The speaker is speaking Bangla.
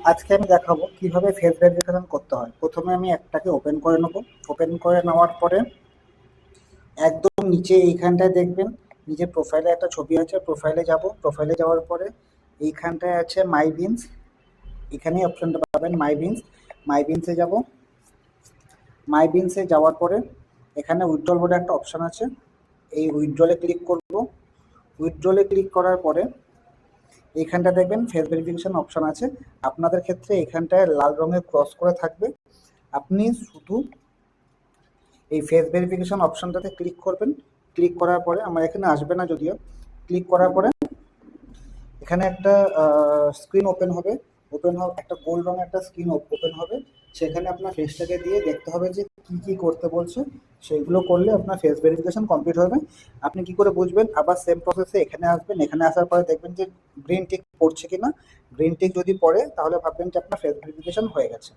আজকে আমি দেখাবো কিভাবে ফেস ভেরিফিকেশন করতে হয়। প্রথমে আমি একটাকে ওপেন করে নেব। ওপেন করে নেওয়ার পরে একদম নিচে এইখানটায় দেখবেন নিচে প্রোফাইলে একটা ছবি আছে, প্রোফাইলে যাব। প্রোফাইলে যাওয়ার পরে এইখানটায় আছে মাই বিনস, এখানেই অপশনটা পাবেন মাই বিনস। মাই বিনসে যাব। মাই বিনসে যাওয়ার পরে এখানে উইথড্রল বলে একটা অপশন আছে, এই উইথড্রলে ক্লিক করব। উইথড্রলে ক্লিক করার পরে এইখানটা দেখবেন ফেস ভেরিফিকেশন অপশন আছে। আপনাদের ক্ষেত্রে এখানটায় লাল রঙের ক্রস করে থাকবে। আপনি শুধু এই ফেস ভেরিফিকেশন অপশনটাতে ক্লিক করবেন। ক্লিক করার পরে আমার এখানে আসবে না যদিও, ক্লিক করার পরে এখানে একটা স্ক্রিন ওপেন হবে। একটা গোল্ড রঙের একটা স্ক্রিন ওপেন হবে। সেখানে আপনার ফেসটাকে দিয়ে দেখতে হবে যে কি কি করতে বলছে। সেইগুলো করলে আপনার ফেস ভেরিফিকেশন কমপ্লিট হবে। আপনি কি করে বুঝবেন? আবার সেম প্রসেসে এখানে আসবেন। এখানে আসার পরে দেখবেন যে গ্রিন টিক পড়ছে কিনা। গ্রিন টিক যদি পড়ে তাহলে ভাববেন যে আপনার ফেস ভেরিফিকেশন হয়ে গেছে।